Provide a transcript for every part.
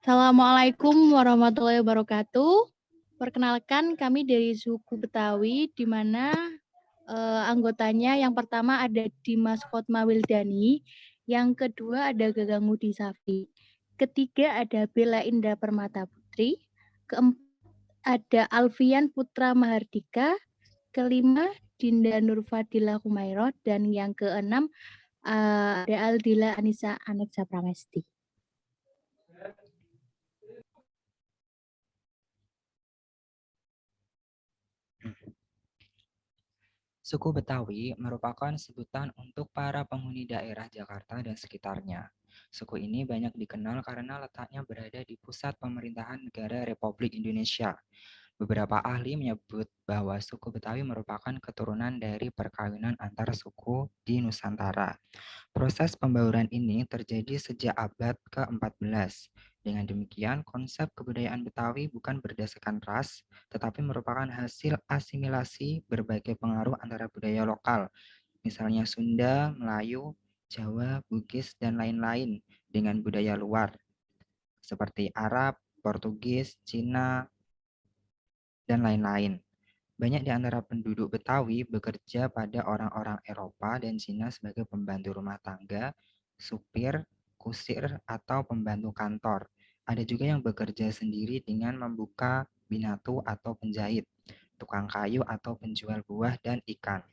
Assalamualaikum warahmatullahi wabarakatuh. Perkenalkan kami dari suku Betawi, di mana anggotanya yang pertama ada Dimas Khotma Wildani, yang kedua ada Gagang Ngudi Safi, ketiga ada Bella Indah Permata Putri, keempat ada Alfian Putra Mahardika, kelima Dinda Nurfadila Humairah, dan yang keenam ada Aldila Anissa Aneksa Pramesti. Suku Betawi merupakan sebutan untuk para penghuni daerah Jakarta dan sekitarnya. Suku ini banyak dikenal karena letaknya berada di pusat pemerintahan negara Republik Indonesia. Beberapa ahli menyebut bahwa suku Betawi merupakan keturunan dari perkawinan antar suku di Nusantara. Proses pembauran ini terjadi sejak abad ke-14. Dengan demikian, konsep kebudayaan Betawi bukan berdasarkan ras, tetapi merupakan hasil asimilasi berbagai pengaruh antara budaya lokal, misalnya Sunda, Melayu, Jawa, Bugis, dan lain-lain, dengan budaya luar, seperti Arab, Portugis, Cina, dan lain-lain. Banyak di antara penduduk Betawi bekerja pada orang-orang Eropa dan Cina sebagai pembantu rumah tangga, supir, kusir, atau pembantu kantor. Ada juga yang bekerja sendiri dengan membuka binatu atau penjahit, tukang kayu atau penjual buah dan ikan.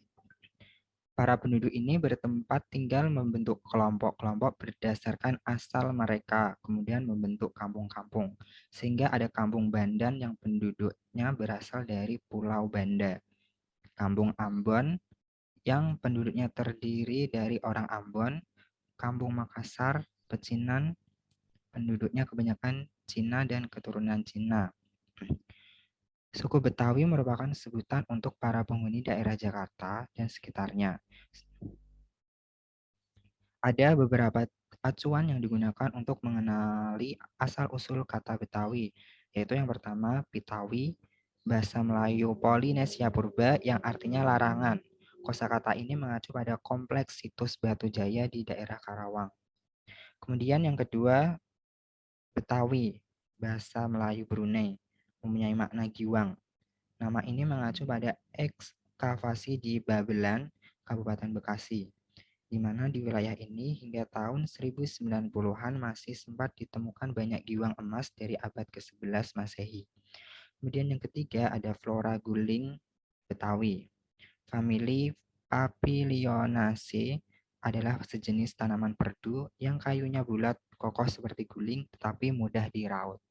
Para penduduk ini bertempat tinggal membentuk kelompok-kelompok berdasarkan asal mereka, kemudian membentuk kampung-kampung, sehingga ada kampung Bandan yang penduduknya berasal dari Pulau Banda. Kampung Ambon yang penduduknya terdiri dari orang Ambon, Kampung Makassar, Pecinan, penduduknya kebanyakan Cina dan keturunan Cina. Suku Betawi merupakan sebutan untuk para penghuni daerah Jakarta dan sekitarnya. Ada beberapa acuan yang digunakan untuk mengenali asal-usul kata Betawi, yaitu yang pertama Betawi, bahasa Melayu Polinesia Purba yang artinya larangan. Kosakata ini mengacu pada kompleks situs Batu Jaya di daerah Karawang. Kemudian yang kedua, Betawi, bahasa Melayu Brunei, mempunyai makna giwang. Nama ini mengacu pada ekskavasi di Babelan, Kabupaten Bekasi, di mana di wilayah ini hingga tahun 1090-an masih sempat ditemukan banyak giwang emas dari abad ke-11 Masehi. Kemudian yang ketiga ada flora guling Betawi. Famili Papilionaceae adalah sejenis tanaman perdu yang kayunya bulat, kokoh seperti guling, tetapi mudah diraut.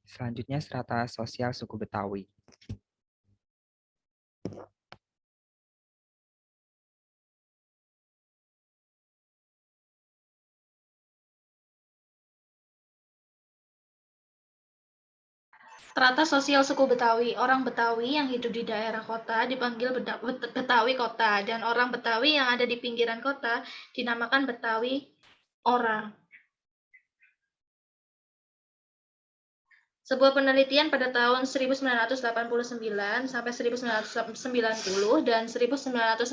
Selanjutnya strata sosial suku Betawi. Strata sosial suku Betawi. Orang Betawi yang hidup di daerah kota dipanggil Betawi Kota, dan orang Betawi yang ada di pinggiran kota dinamakan Betawi Ora. Sebuah penelitian pada tahun 1989 sampai 1990 dan 1991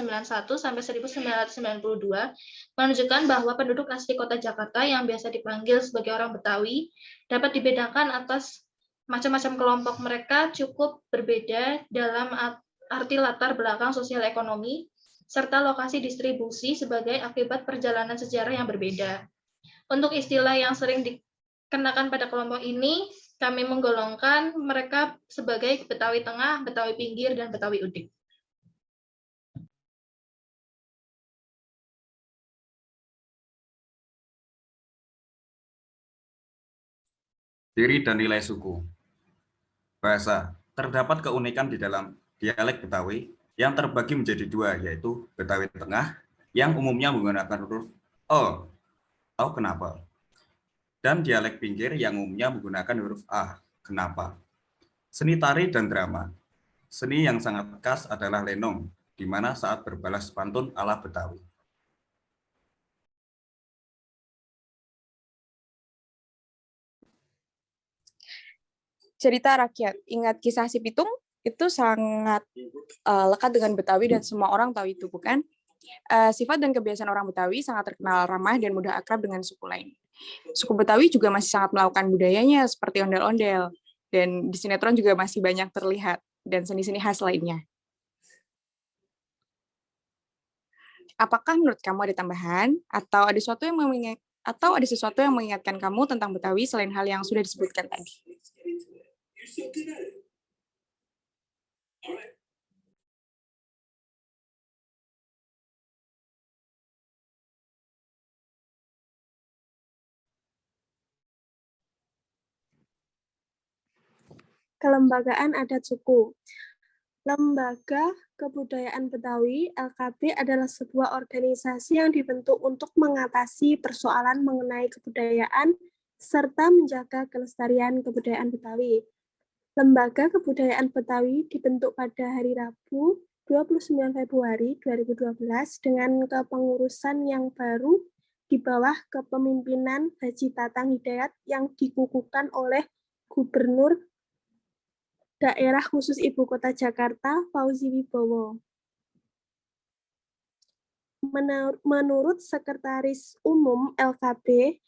sampai 1992 menunjukkan bahwa penduduk asli kota Jakarta yang biasa dipanggil sebagai orang Betawi dapat dibedakan atas macam-macam kelompok. Mereka cukup berbeda dalam arti latar belakang sosial ekonomi serta lokasi distribusi sebagai akibat perjalanan sejarah yang berbeda. Untuk istilah yang sering dikenakan pada kelompok ini, kami menggolongkan mereka sebagai Betawi Tengah, Betawi Pinggir, dan Betawi Udik. Ciri dan nilai suku. Bahasa. Terdapat keunikan di dalam dialek Betawi yang terbagi menjadi dua, yaitu Betawi Tengah yang umumnya menggunakan huruf O atau kenapa, dan dialek pinggir yang umumnya menggunakan huruf A, kenapa. Seni tari dan drama. Seni yang sangat khas adalah lenong, di mana saat berbalas pantun ala Betawi. Cerita rakyat. Ingat kisah si Pitung? itu sangat lekat dengan Betawi dan semua orang tahu itu, bukan? Sifat dan kebiasaan orang Betawi sangat terkenal ramah dan mudah akrab dengan suku lain. Suku Betawi juga masih sangat melakukan budayanya seperti ondel-ondel, dan di sinetron juga masih banyak terlihat, dan seni-seni khas lainnya. Apakah menurut kamu ada tambahan, atau ada sesuatu yang mengingatkan kamu tentang Betawi selain hal yang sudah disebutkan tadi? Kelembagaan Adat Suku. Lembaga Kebudayaan Betawi (LKB) adalah sebuah organisasi yang dibentuk untuk mengatasi persoalan mengenai kebudayaan serta menjaga kelestarian kebudayaan Betawi. Lembaga Kebudayaan Betawi dibentuk pada hari Rabu, 29 Februari 2012 dengan kepengurusan yang baru di bawah kepemimpinan Haji Tatang Hidayat yang dikukuhkan oleh Gubernur Daerah Khusus Ibu Kota Jakarta, Fauzi Wibowo. Menurut Sekretaris Umum LKB,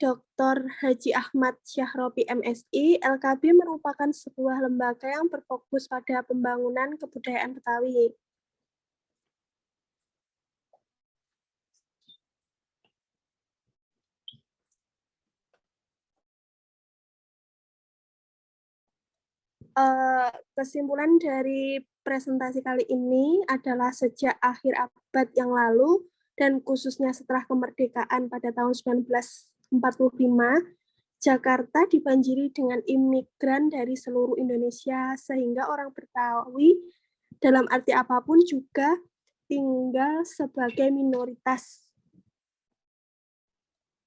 Dr. Haji Ahmad Syahropi MSI, LKB merupakan sebuah lembaga yang berfokus pada pembangunan kebudayaan Betawi. Kesimpulan dari presentasi kali ini adalah sejak akhir abad yang lalu dan khususnya setelah kemerdekaan pada tahun 1945, Jakarta dibanjiri dengan imigran dari seluruh Indonesia sehingga orang Betawi dalam arti apapun juga tinggal sebagai minoritas.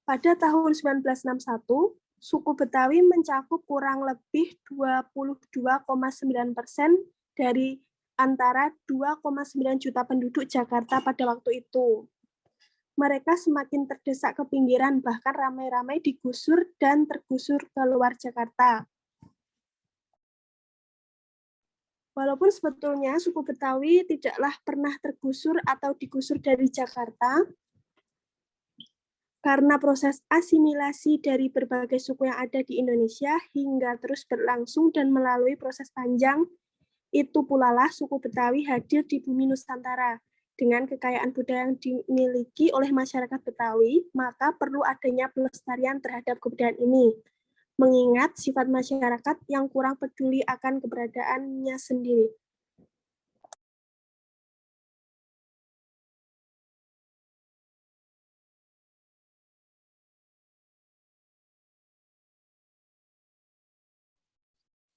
Pada tahun 1961, suku Betawi mencakup kurang lebih 22,9% dari antara 2,9 juta penduduk Jakarta pada waktu itu. Mereka semakin terdesak ke pinggiran, bahkan ramai-ramai digusur dan tergusur keluar Jakarta. Walaupun sebetulnya suku Betawi tidaklah pernah tergusur atau digusur dari Jakarta, karena proses asimilasi dari berbagai suku yang ada di Indonesia hingga terus berlangsung dan melalui proses panjang, itu pula lah suku Betawi hadir di bumi Nusantara. Dengan kekayaan budaya yang dimiliki oleh masyarakat Betawi, maka perlu adanya pelestarian terhadap kebudayaan ini, mengingat sifat masyarakat yang kurang peduli akan keberadaannya sendiri.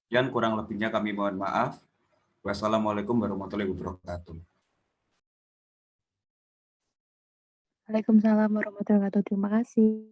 Yang kurang lebihnya kami mohon maaf. Wassalamualaikum warahmatullahi wabarakatuh. Waalaikumsalam warahmatullahi wabarakatuh. Terima kasih.